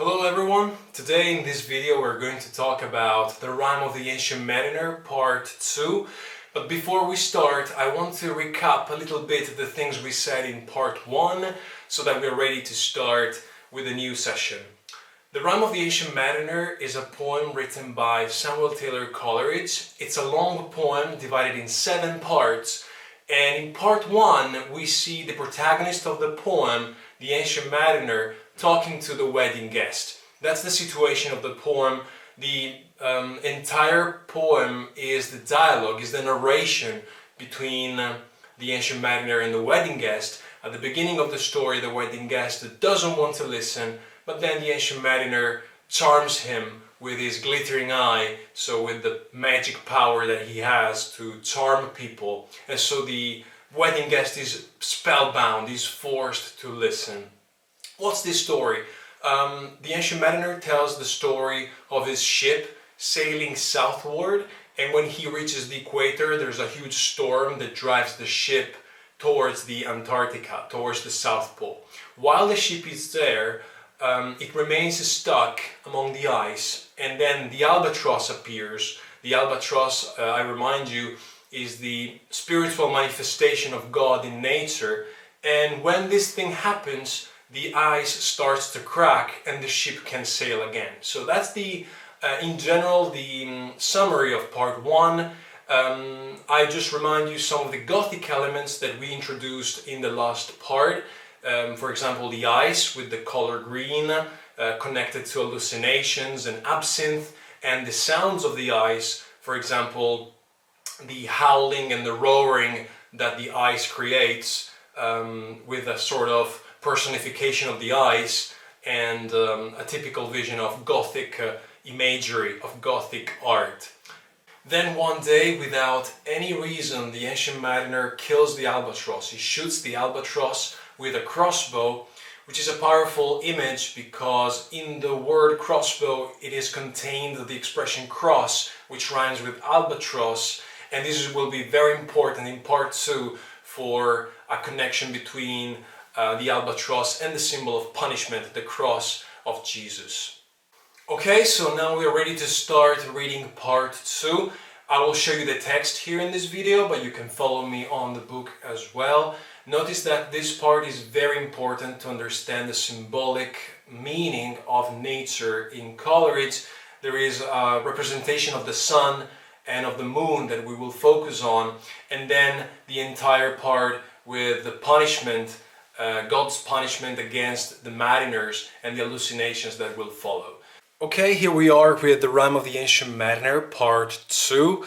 Hello everyone! Today in this video we're going to talk about the Rime of the Ancient Mariner Part 2. But before we start, I want to recap a little bit of the things we said in Part 1 so that we're ready to start with a new session. The Rime of the Ancient Mariner is a poem written by Samuel Taylor Coleridge. It's a long poem divided in 7 parts, and in Part 1 we see the protagonist of the poem, the Ancient Mariner, talking to the wedding guest. That's the situation of the poem. The entire poem is the dialogue, is the narration between the Ancient Mariner and the wedding guest. At the beginning of the story, the wedding guest doesn't want to listen, but then the Ancient Mariner charms him with his glittering eye, so with the magic power that he has to charm people. And so the wedding guest is spellbound, is forced to listen. What's this story? The Ancient Mariner tells the story of his ship sailing southward, and when he reaches the equator, there's a huge storm that drives the ship towards the Antarctica, towards the South Pole. While the ship is there, it remains stuck among the ice, and then the Albatross appears. The Albatross, I remind you, is the spiritual manifestation of God in nature, and when this thing happens, the ice starts to crack and the ship can sail again. So that's in general, the summary of Part 1. I just remind you some of the Gothic elements that we introduced in the last part. For example, the ice with the color green, connected to hallucinations and absinthe, and the sounds of the ice, for example, the howling and the roaring that the ice creates, with a sort of personification of the ice, and a typical vision of Gothic imagery, of Gothic art. Then one day, without any reason, the Ancient Mariner kills the Albatross. He shoots the Albatross with a crossbow, which is a powerful image because in the word crossbow it is contained the expression cross, which rhymes with albatross, and this will be very important in Part 2 for a connection between the albatross and the symbol of punishment, the cross of Jesus. Okay, so now we are ready to start reading Part 2. I will show you the text here in this video, but you can follow me on the book as well. Notice that this part is very important to understand the symbolic meaning of nature. In Coleridge, there is a representation of the sun and of the moon that we will focus on, and then the entire part with the punishment, God's punishment against the mariners and the hallucinations that will follow. Okay, here we are with the Rime of the Ancient Mariner, Part 2.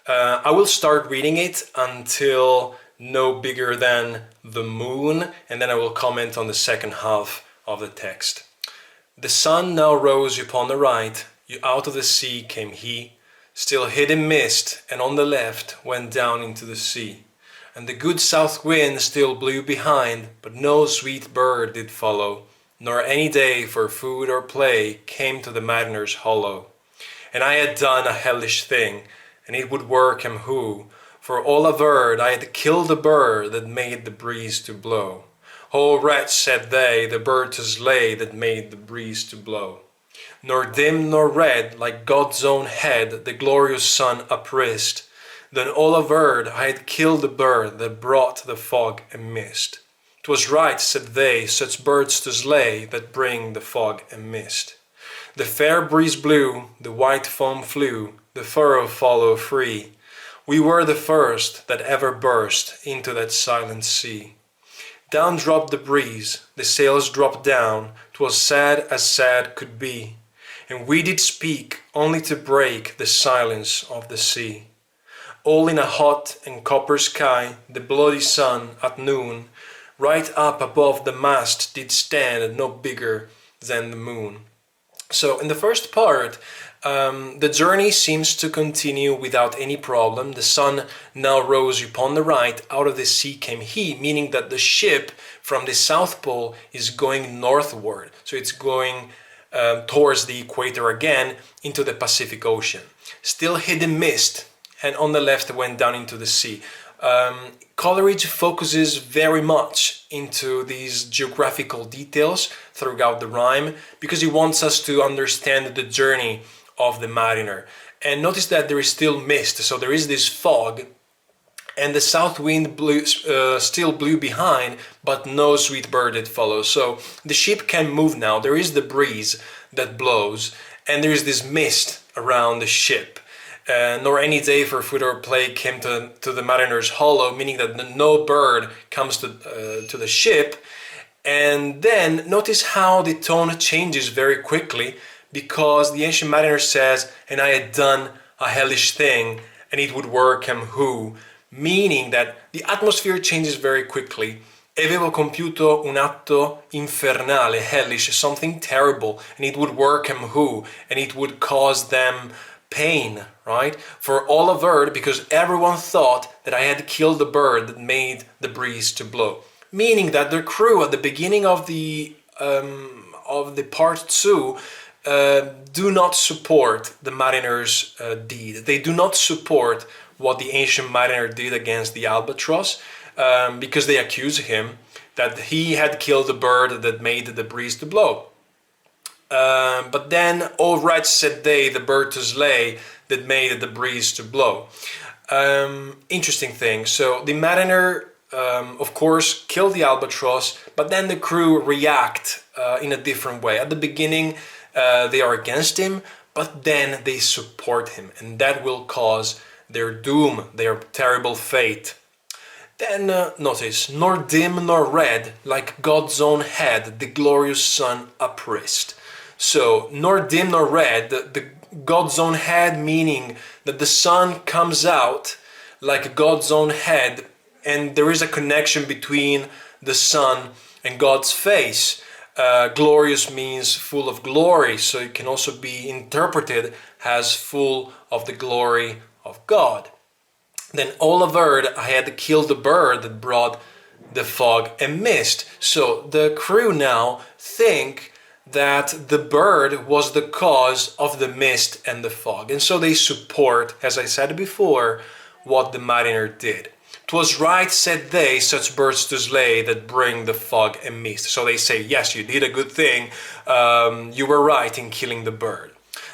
I will start reading it until no bigger than the moon, and then I will comment on the second half of the text. The sun now rose upon the right, out of the sea came he, still hid in mist, and on the left went down into the sea. And the good south wind still blew behind, but no sweet bird did follow, nor any day for food or play came to the mariner's hollow. And I had done a hellish thing, and it would work him who, for all averred I had killed the bird that made the breeze to blow. O wretch, said they, the bird to slay that made the breeze to blow. Nor dim nor red, like God's own head, the glorious sun uprist. Then all averred I had killed the bird that brought the fog and mist. 'Twas right, said they, such birds to slay that bring the fog and mist. The fair breeze blew, the white foam flew, the furrow followed free. We were the first that ever burst into that silent sea. Down dropped the breeze, the sails dropped down, 'twas sad as sad could be, and we did speak only to break the silence of the sea. All in a hot and copper sky, the bloody sun at noon, right up above the mast did stand no bigger than the moon. So in the first part, the journey seems to continue without any problem. The sun now rose upon the right, out of the sea came he, meaning that the ship from the South Pole is going northward. So it's going towards the equator again, into the Pacific Ocean. Still hid in mist, and on the left went down into the sea. Coleridge focuses very much into these geographical details throughout the rhyme because he wants us to understand the journey of the mariner. And notice that there is still mist, so there is this fog, and the south wind still blew behind, but no sweet bird did follow. So the ship can move now. There is the breeze that blows, and there is this mist around the ship. Nor any day for food or play came to the mariner's hollow, meaning that no bird comes to the ship. And then notice how the tone changes very quickly, because the ancient mariner says, and I had done a hellish thing, and it would work him who, meaning that the atmosphere changes very quickly. Avevo compiuto un atto infernale, hellish, something terrible, and it would work him who, and it would cause them pain, right? For all averred, because everyone thought that I had killed the bird that made the breeze to blow. Meaning that the crew at the beginning of the part 2 do not support the mariner's deed. They do not support what the ancient mariner did against the Albatross, because they accuse him that he had killed the bird that made the breeze to blow. But then, oh right said they, the bird to slay that made the breeze to blow. Interesting thing. So the mariner, of course, killed the Albatross, but then the crew react in a different way. At the beginning, they are against him, but then they support him, and that will cause their doom, their terrible fate. Then notice, nor dim nor red, like God's own head, the glorious sun uprist. So, nor dim nor red, the God's own head, meaning that the sun comes out like God's own head, and there is a connection between the sun and God's face. Glorious means full of glory, so it can also be interpreted as full of the glory of God. Then all averred, I had killed the bird that brought the fog and mist. So the crew now think that the bird was the cause of the mist and the fog. And so they support, as I said before, what the mariner did. 'Twas right, said they, such birds to slay that bring the fog and mist. So they say, yes, you did a good thing. You were right in killing the bird.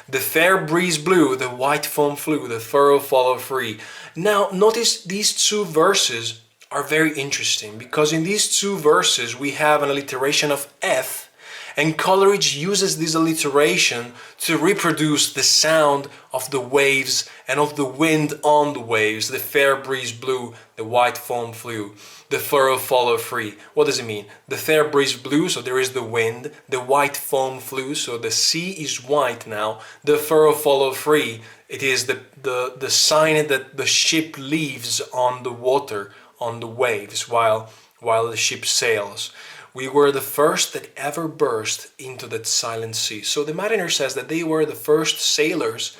The fair breeze blew, the white foam flew, the furrow followed free. Now, notice these two verses are very interesting, because in these two verses we have an alliteration of F, and Coleridge uses this alliteration to reproduce the sound of the waves and of the wind on the waves. The fair breeze blew, the white foam flew, the furrow followed free. What does it mean? The fair breeze blew, so there is the wind. The white foam flew, so the sea is white now. The furrow followed free. It is the sign that the ship leaves on the water, on the waves, while the ship sails. We were the first that ever burst into that silent sea. So the mariner says that they were the first sailors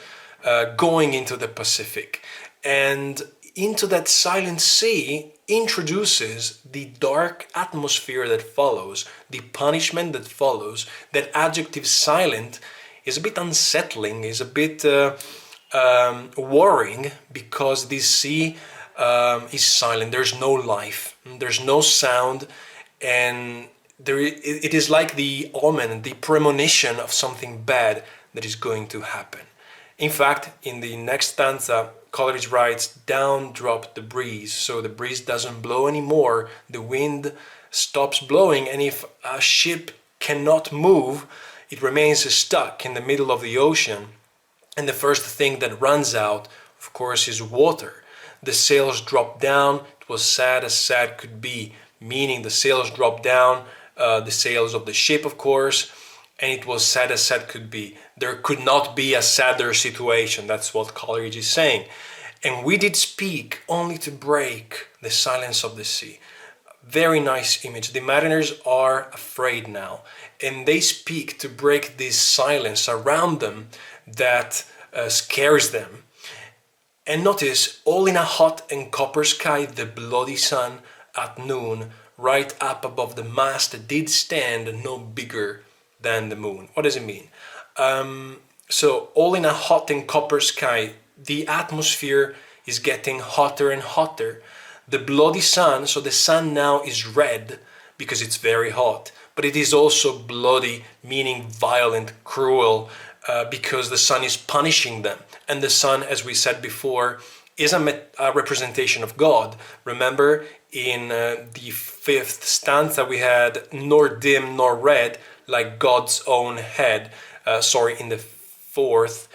going into the Pacific. And into that silent sea introduces the dark atmosphere that follows, the punishment that follows. That adjective silent is a bit unsettling, is a bit worrying, because this sea is silent. There's no life, there's no sound, and it is like the omen, the premonition of something bad that is going to happen. In fact, in the next stanza, Coleridge writes, down dropped the breeze, so the breeze doesn't blow anymore, the wind stops blowing, and if a ship cannot move, it remains stuck in the middle of the ocean, and the first thing that runs out, of course, is water. The sails drop down, it was sad as sad could be, meaning the sails dropped down, the sails of the ship, of course, and it was sad as sad could be. There could not be a sadder situation, that's what Coleridge is saying. And we did speak only to break the silence of the sea. Very nice image. The mariners are afraid now, and they speak to break this silence around them that scares them. And notice, all in a hot and copper sky, the bloody sun at noon, right up above the mast, did stand no bigger than the moon. What does it mean? So, all in a hot and copper sky, the atmosphere is getting hotter and hotter. The bloody sun, so the sun now is red, because it's very hot. But it is also bloody, meaning violent, cruel, because the sun is punishing them. And the sun, as we said before, is a representation of God. Remember, in the fifth stanza we had nor dim nor red, like God's own head. In the fourth,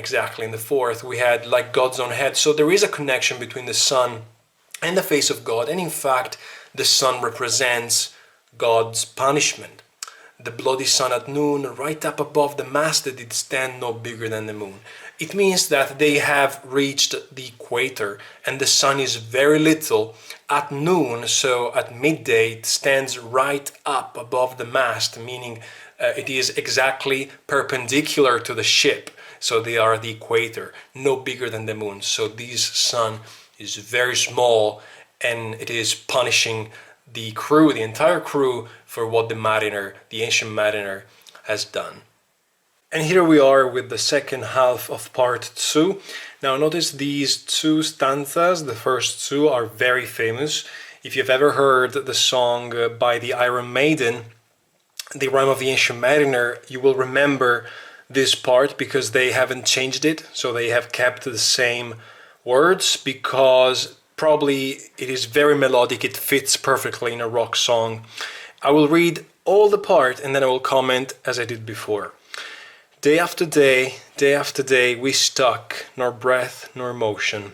exactly in the fourth, we had like God's own head. So there is a connection between the sun and the face of God. And in fact, the sun represents God's punishment. The bloody sun at noon, right up above the mast, that did stand no bigger than the moon. It means that they have reached the equator and the sun is very little at noon, so at midday it stands right up above the mast, meaning it is exactly perpendicular to the ship. So they are the equator, no bigger than the moon. So this sun is very small and it is punishing the crew, the entire crew, for what the ancient mariner, has done. And here we are with the second half of part 2. Now notice these two stanzas, the first two are very famous. If you've ever heard the song by the Iron Maiden, the Rime of the Ancient Mariner, you will remember this part because they haven't changed it. So they have kept the same words because probably it is very melodic, it fits perfectly in a rock song. I will read all the part and then I will comment as I did before. Day after day we stuck, nor breath nor motion,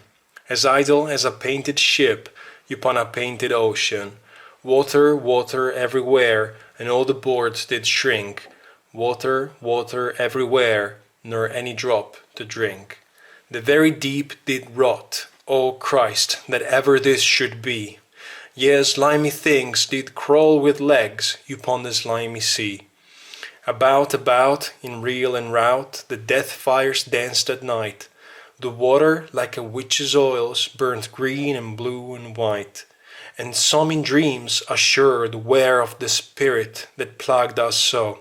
as idle as a painted ship upon a painted ocean. Water, water everywhere, and all the boards did shrink. Water, water everywhere, nor any drop to drink. The very deep did rot. O Christ, that ever this should be. Yea, slimy things did crawl with legs upon the slimy sea. About, in reel and rout, the death fires danced at night. The water, like a witch's oils, burnt green and blue and white. And some in dreams assured where of the spirit that plagued us so.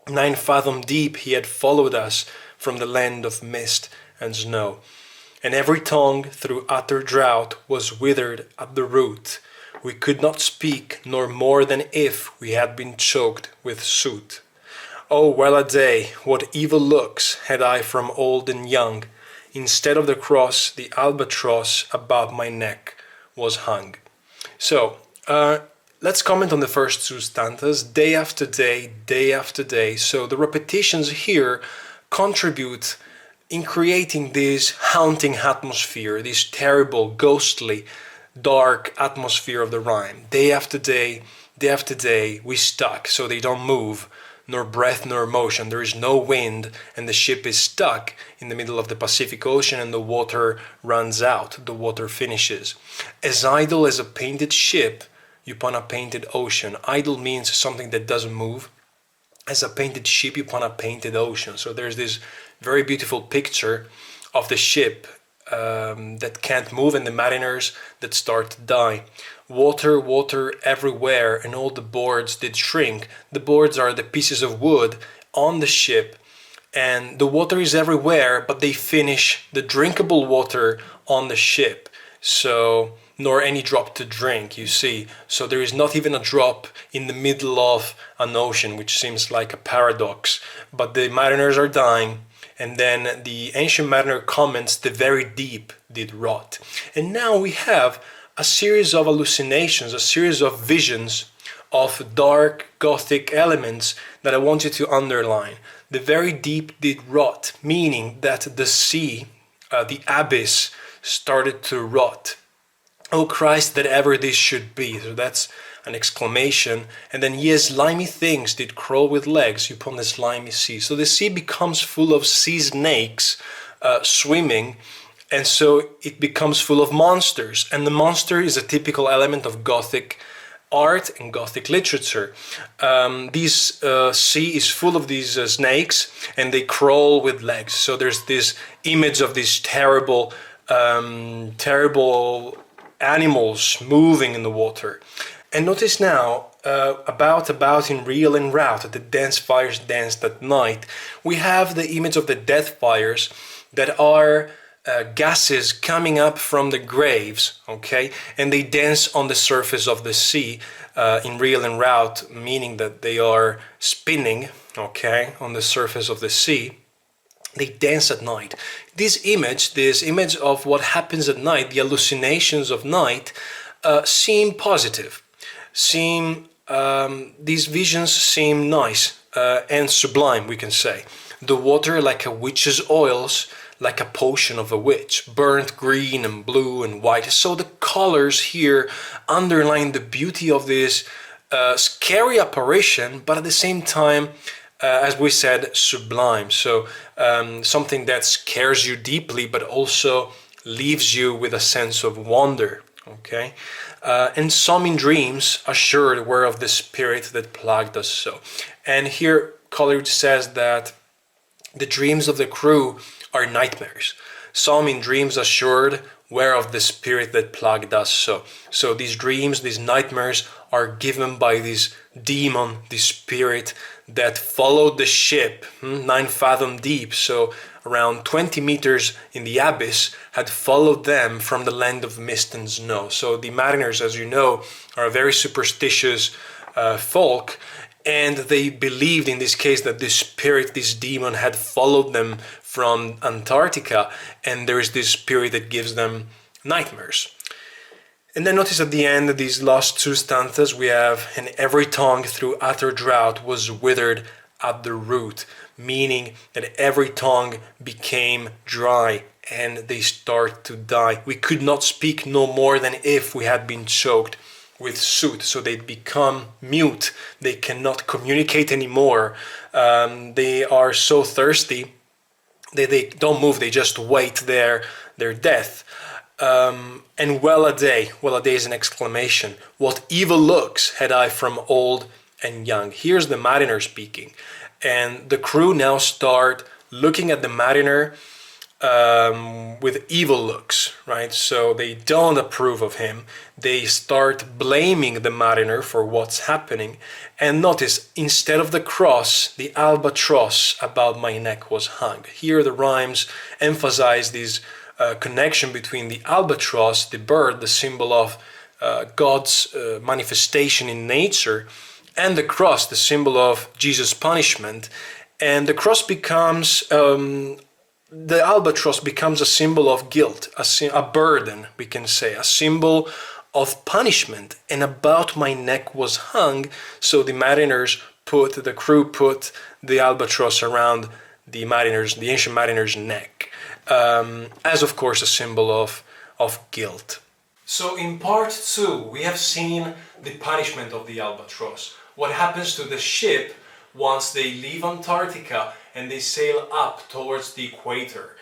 9 fathom deep he had followed us from the land of mist and snow. And every tongue through utter drought was withered at the root. We could not speak, nor more than if we had been choked with soot. Oh, well a day, what evil looks had I from old and young. Instead of the cross, the albatross about my neck was hung. So, let's comment on the first two stanzas, day after day, day after day. So the repetitions here contribute in creating this haunting atmosphere, this terrible, ghostly, dark atmosphere of the rhyme. Day after day we stuck, so they don't move, nor breath nor motion. There is no wind, and the ship is stuck in the middle of the Pacific Ocean, and the water runs out, the water finishes. As idle as a painted ship upon a painted ocean. Idle means something that doesn't move. As a painted ship upon a painted ocean. So there's this very beautiful picture of the ship that can't move and the mariners that start to die. Water, water everywhere, and all the boards did shrink. The boards are the pieces of wood on the ship, and the water is everywhere, but they finish the drinkable water on the ship. So, nor any drop to drink, you see. So there is not even a drop in the middle of an ocean, which seems like a paradox. But the mariners are dying, and then the ancient mariner comments, the very deep did rot. And now we have a series of hallucinations, a series of visions of dark Gothic elements that I want you to underline. The very deep did rot, meaning that the sea, the abyss, started to rot. Oh Christ, that ever this should be. So that's an exclamation. And then, yes, slimy things did crawl with legs upon the slimy sea. So the sea becomes full of sea snakes swimming, and so it becomes full of monsters. And the monster is a typical element of Gothic art and Gothic literature. This sea is full of these snakes, and they crawl with legs. So there's this image of these terrible animals moving in the water. And notice now, about in reel and rout, the dance fires danced at night. We have the image of the death fires that are gases coming up from the graves, okay, and they dance on the surface of the sea in reel and route, meaning that they are spinning, okay, on the surface of the sea. They dance at night. This image of what happens at night, the hallucinations of night, seem positive. These visions seem nice and sublime, we can say. The water like a witch's oils, like a potion of a witch, burnt green and blue and white. So the colors here underline the beauty of this scary apparition, but at the same time, as we said, sublime. So something that scares you deeply, but also leaves you with a sense of wonder. Okay, and some in dreams assured were of the spirit that plagued us so. And here Coleridge says that the dreams of the crew are nightmares. Some in dreams assured were of the spirit that plagued us so. So these dreams, these nightmares are given by this demon, this spirit that followed the ship 9 fathom deep, so around 20 meters in the abyss, had followed them from the land of mist and snow. So the mariners, as you know, are a very superstitious folk, and they believed in this case that this spirit, this demon, had followed them from Antarctica, and there is this spirit that gives them nightmares. And then notice at the end of these last 2 stanzas we have, and every tongue through utter drought was withered at the root, meaning that every tongue became dry and they start to die. We could not speak no more than if we had been choked with soot, so they become mute. They cannot communicate anymore. They are so thirsty, they don't move, they just wait their death. And well a day is an exclamation. What evil looks had I from old and young. Here's the mariner speaking. And the crew now start looking at the mariner with evil looks, right? So they don't approve of him. They start blaming the mariner for what's happening. And notice, instead of the cross, the albatross about my neck was hung. Here the rhymes emphasize this connection between the albatross, the bird, the symbol of God's manifestation in nature, and the cross, the symbol of Jesus' punishment. And the cross becomes, the albatross becomes a symbol of guilt, a burden, we can say, a symbol of punishment. And about my neck was hung, so the crew put the albatross around the ancient mariner's neck, as of course a symbol of guilt. So in part 2 we have seen the punishment of the albatross. What happens to the ship once they leave Antarctica and they sail up towards the equator.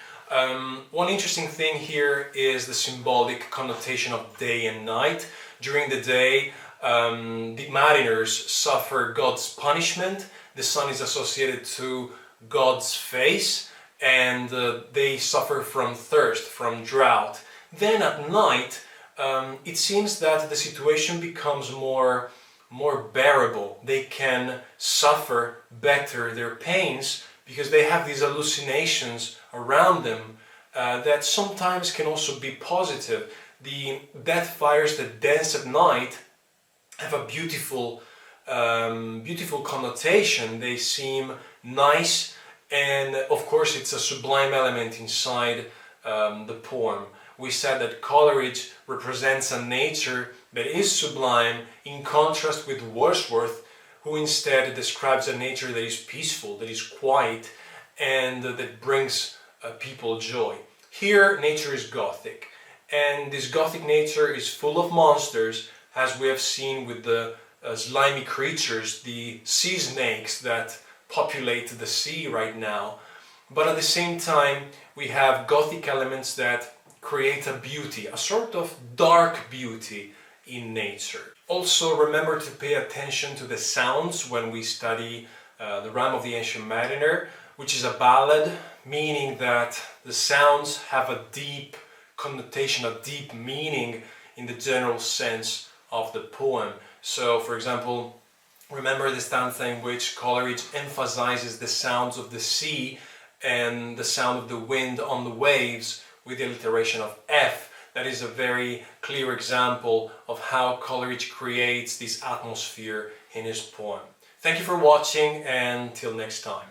One interesting thing here is the symbolic connotation of day and night. During the day, the mariners suffer God's punishment. The sun is associated to God's face, and they suffer from thirst, from drought. Then at night, it seems that the situation becomes more bearable. They can suffer better their pains because they have these hallucinations around them that sometimes can also be positive. The death fires that dance at night have a beautiful connotation. They seem nice, and of course it's a sublime element inside the poem. We said that Coleridge represents a nature that is sublime in contrast with Wordsworth, who instead describes a nature that is peaceful, that is quiet, and that brings people joy. Here, nature is Gothic, and this Gothic nature is full of monsters, as we have seen with the slimy creatures, the sea snakes that populate the sea right now. But at the same time, we have Gothic elements that create a beauty, a sort of dark beauty in nature. Also, remember to pay attention to the sounds when we study the Rime of the Ancient Mariner, which is a ballad, meaning that the sounds have a deep connotation, a deep meaning in the general sense of the poem. So, for example, remember the stanza in which Coleridge emphasizes the sounds of the sea and the sound of the wind on the waves with the alliteration of F. That is a very clear example of how Coleridge creates this atmosphere in his poem. Thank you for watching, and till next time.